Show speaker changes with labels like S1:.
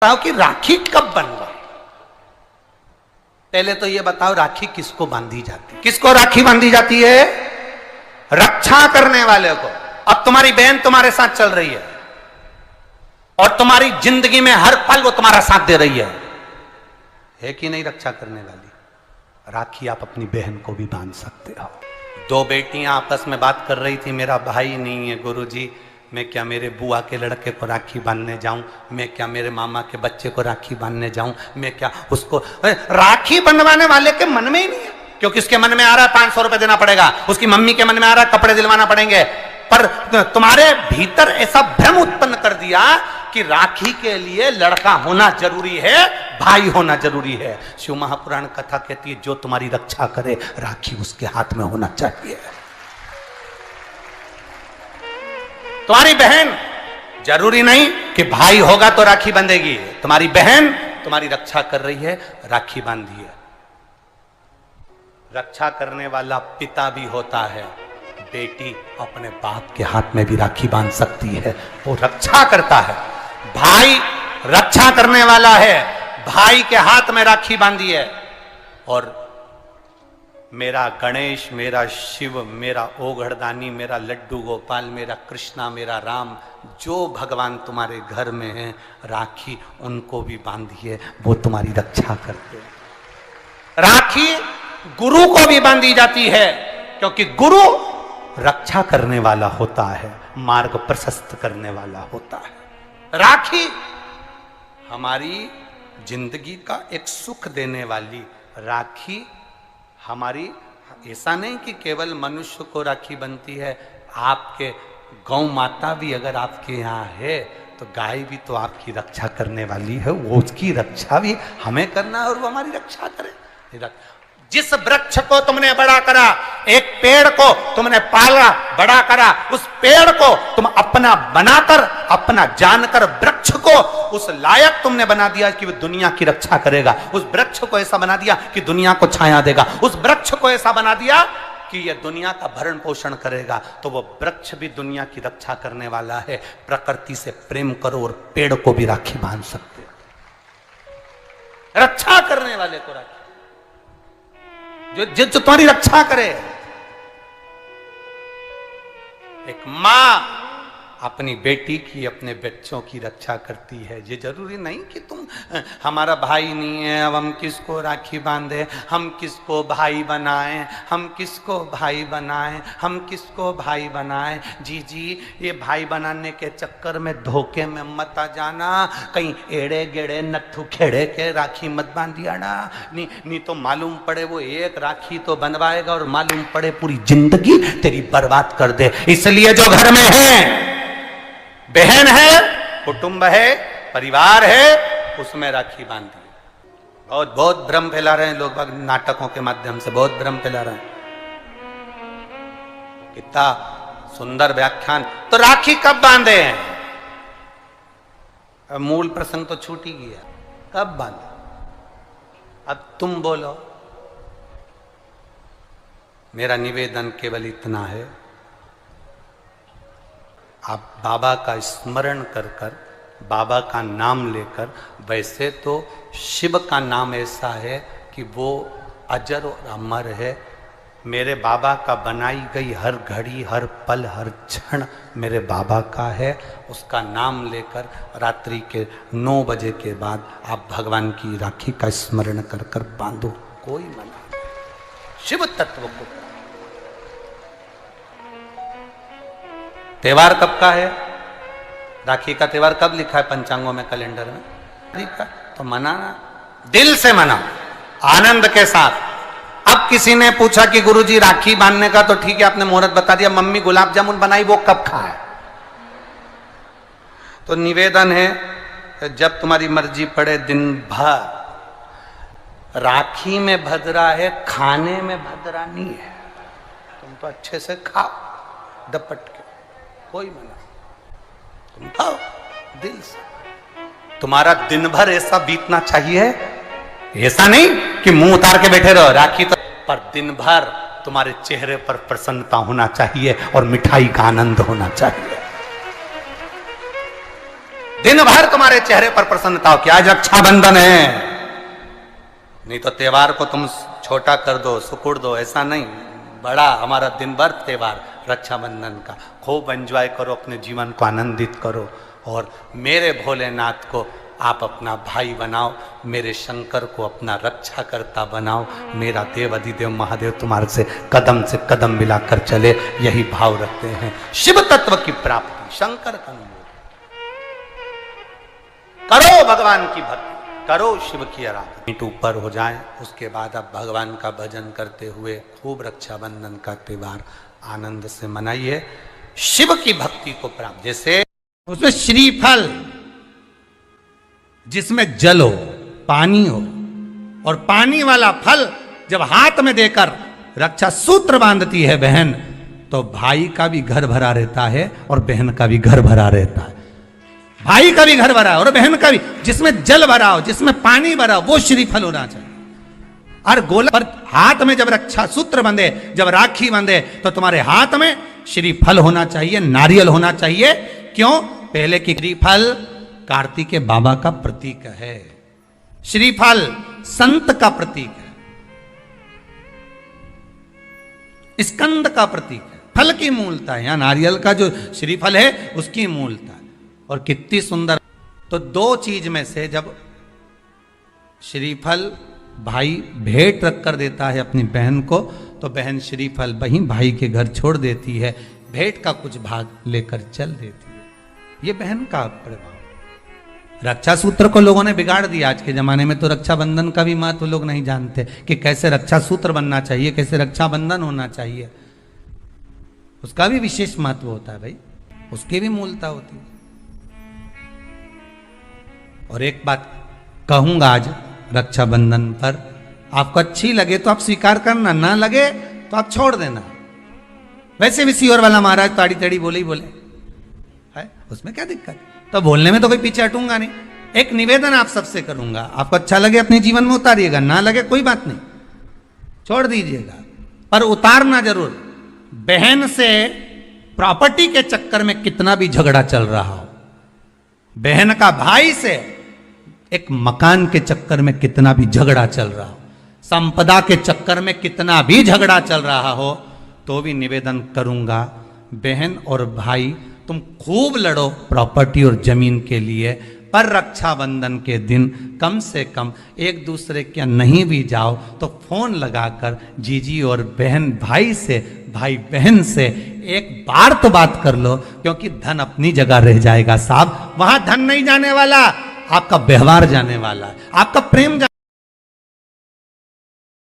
S1: कि राखी कब बनवाए। पहले तो ये बताओ राखी किसको बांधी जाती है? किसको राखी बांधी जाती है? रक्षा करने वाले को। अब तुम्हारी बहन तुम्हारे साथ चल रही है और तुम्हारी जिंदगी में हर पल वो तुम्हारा साथ दे रही है कि नहीं? रक्षा करने वाली राखी आप अपनी बहन को भी बांध सकते हो। दो बेटियां आपस में बात कर रही थी, मेरा भाई नहीं है गुरुजी, मैं क्या मेरे बुआ के लड़के को राखी बांधने जाऊं? मैं क्या मेरे मामा के बच्चे को राखी बांधने जाऊं? मैं क्या उसको? राखी बंधवाने वाले के मन में ही नहीं है, क्योंकि उसके मन में आ रहा है 500 रुपए देना पड़ेगा, उसकी मम्मी के मन में आ रहा है कपड़े दिलवाना पड़ेंगे। पर तुम्हारे भीतर ऐसा भ्रम उत्पन्न कर दिया कि राखी के लिए लड़का होना जरूरी है, भाई होना जरूरी है। शिव महापुराण कथा कहती है जो तुम्हारी रक्षा करे राखी उसके हाथ में होना चाहिए। तुम्हारी बहन जरूरी नहीं कि भाई होगा तो राखी बांधेगी, तुम्हारी बहन तुम्हारी रक्षा कर रही है, राखी बांधिए। रक्षा करने वाला पिता भी होता है, बेटी अपने बाप के हाथ में भी राखी बांध सकती है, वो रक्षा करता है। भाई रक्षा करने वाला है, भाई के हाथ में राखी बांधी है। और मेरा गणेश, मेरा शिव, मेरा ओघड़दानी, मेरा लड्डू गोपाल, मेरा कृष्णा, मेरा राम, जो भगवान तुम्हारे घर में है, राखी उनको भी बांधिए, वो तुम्हारी रक्षा करते हैं। राखी गुरु को भी बांधी जाती है, क्योंकि गुरु रक्षा करने वाला होता है, मार्ग प्रशस्त करने वाला होता है। राखी हमारी जिंदगी का एक सुख देने वाली, राखी हमारी, ऐसा नहीं कि केवल मनुष्य को राखी बनती है, आपके गौ माता भी अगर आपके यहाँ है तो गाय भी तो आपकी रक्षा करने वाली है, वो उसकी रक्षा भी हमें करना है और वो हमारी रक्षा करे। जिस वृक्ष को तुमने बड़ा करा, एक पेड़ को तुमने पाला बड़ा करा, उस पेड़ को तुम अपना बनाकर, अपना जानकर वृक्ष को उस लायक तुमने बना दिया कि वो दुनिया की रक्षा करेगा। उस वृक्ष को ऐसा बना दिया कि दुनिया को छाया देगा। उस वृक्ष को ऐसा बना दिया कि यह दुनिया का भरण पोषण करेगा। तो वो वृक्ष भी दुनिया की रक्षा करने वाला है। प्रकृति से प्रेम करो और पेड़ को भी राखी बांध सकते हो। रक्षा करने वाले को राखी, जो तुम्हारी रक्षा करे। एक मां अपनी बेटी की, अपने बच्चों की रक्षा करती है। ये जरूरी नहीं कि तुम हमारा भाई नहीं है, अब हम किसको राखी बांधे, हम किसको भाई बनाएं, हम किसको भाई बनाएं, हम किसको भाई बनाएं। जी ये भाई बनाने के चक्कर में धोखे में मत आ जाना, कहीं एड़े गेड़े नट्ठू खेड़े के राखी मत बांधिया ना। नहीं तो मालूम पड़े वो एक राखी तो बनवाएगा और मालूम पड़े पूरी जिंदगी तेरी बर्बाद कर दे। इसलिए जो घर में है, बहन है, कुटुंब है, परिवार है, उसमें राखी बांधी। बहुत भ्रम फैला रहे हैं लोग, नाटकों के माध्यम से बहुत भ्रम फैला रहे हैं। कितना सुंदर व्याख्यान। तो राखी कब बांधे हैं? अब मूल प्रसंग तो छूट ही गया, कब बांधे? अब तुम बोलो। मेरा निवेदन केवल इतना है, आप बाबा का स्मरण कर कर, बाबा का नाम लेकर, वैसे तो शिव का नाम ऐसा है कि वो अजर और अमर है। मेरे बाबा का बनाई गई हर घड़ी, हर पल, हर क्षण मेरे बाबा का है। उसका नाम लेकर रात्रि के 9 बजे के बाद आप भगवान की राखी का स्मरण कर कर बांधो, कोई मना नहीं। शिव तत्व को। त्योहार कब का है? राखी का त्योहार कब लिखा है पंचांगों में, कैलेंडर में? का तो मनाना, दिल से मना, आनंद के साथ। अब किसी ने पूछा कि गुरुजी राखी बांधने का तो ठीक है, आपने मुहूर्त बता दिया, मम्मी गुलाब जामुन बनाई, वो कब खाए? तो निवेदन है, जब तुम्हारी मर्जी पड़े दिन भर। राखी में भद्रा है, खाने में भद्रा नहीं है। तुम तो अच्छे से खाओ डपट के, कोई मना, तुम खाओ दिल से। तुम्हारा दिन भर ऐसा बीतना चाहिए, ऐसा नहीं कि मुंह उतार के बैठे रहो राखी तो, पर दिन भर तुम्हारे चेहरे पर प्रसन्नता होना चाहिए और मिठाई का आनंद होना चाहिए। दिन भर तुम्हारे चेहरे पर प्रसन्नता हो कि आज रक्षाबंधन है। नहीं तो त्योहार को तुम छोटा कर दो, सुकुड़ दो, ऐसा नहीं। बड़ा हमारा दिन भर त्योहार रक्षाबंधन का, खूब एंजॉय करो, अपने जीवन को आनंदित करो। और मेरे भोलेनाथ को आप अपना भाई बनाओ, मेरे शंकर को अपना रक्षा करता बनाओ। मेरा देव अधिदेव महादेव तुम्हारे से कदम मिलाकर चले, यही भाव रखते हैं। शिव तत्व की प्राप्ति, शंकर का अनुभव करो, भगवान की भक्ति करो, शिव की आराधना। ईंट ऊपर हो जाए, उसके बाद आप भगवान का भजन करते हुए खूब रक्षाबंधन का त्योहार आनंद से मनाइए। शिव की भक्ति को प्राप्त, जैसे उसमें श्रीफल, जिसमें जल हो, पानी हो, और पानी वाला फल जब हाथ में देकर रक्षा सूत्र बांधती है बहन, तो भाई का भी घर भरा रहता है और बहन का भी घर भरा रहता है। भाई का भी घर भरा और बहन का भी, जिसमें जल भरा हो, जिसमें पानी भरा हो, वो श्रीफल होना चाहिए। और गोला पर हाथ में जब रक्षा सूत्र बंधे, जब राखी बंधे, तो तुम्हारे हाथ में श्रीफल होना चाहिए, नारियल होना चाहिए। क्यों? पहले की श्रीफल कार्तिक बाबा का प्रतीक है, श्रीफल संत का प्रतीक है, स्कंद का प्रतीक है। फल की मूलता है, यहां नारियल का जो श्रीफल है उसकी मूलता है। और कितनी सुंदर। तो दो चीज में से जब श्रीफल भाई भेंट रख कर देता है अपनी बहन को, तो बहन श्रीफल वहीं भाई के घर छोड़ देती है, भेंट का कुछ भाग लेकर चल देती है। ये बहन का प्रभाव। रक्षा सूत्र को लोगों ने बिगाड़ दिया आज के जमाने में, तो रक्षाबंधन का भी महत्व लोग नहीं जानते कि कैसे रक्षा सूत्र बनना चाहिए, कैसे रक्षाबंधन होना चाहिए। उसका भी विशेष महत्व होता है भाई, उसकी भी मूलता होती है। और एक बात कहूंगा आज रक्षाबंधन पर, आपको अच्छी लगे तो आप स्वीकार करना, ना लगे तो आप छोड़ देना। वैसे भी सीहोर वाला महाराज ताड़ी तड़ी बोले ही बोले है, उसमें क्या दिक्कत? तो बोलने में तो कोई पीछे हटूंगा नहीं। एक निवेदन आप सबसे करूंगा, आपको अच्छा लगे अपने जीवन में उतारिएगा, ना लगे कोई बात नहीं, छोड़ दीजिएगा, पर उतारना जरूर। बहन से प्रॉपर्टी के चक्कर में कितना भी झगड़ा चल रहा हो, बहन का भाई से एक मकान के चक्कर में कितना भी झगड़ा चल रहा हो, संपदा के चक्कर में कितना भी झगड़ा चल रहा हो, तो भी निवेदन करूंगा, बहन और भाई तुम खूब लड़ो प्रॉपर्टी और जमीन के लिए, पर रक्षाबंधन के दिन कम से कम एक दूसरे के नहीं भी जाओ तो फोन लगाकर जीजी और बहन भाई से, भाई बहन से एक बार तो बात कर लो, क्योंकि धन अपनी जगह रह जाएगा साहब। वहां धन नहीं जाने वाला, आपका व्यवहार जाने वाला है, आपका प्रेम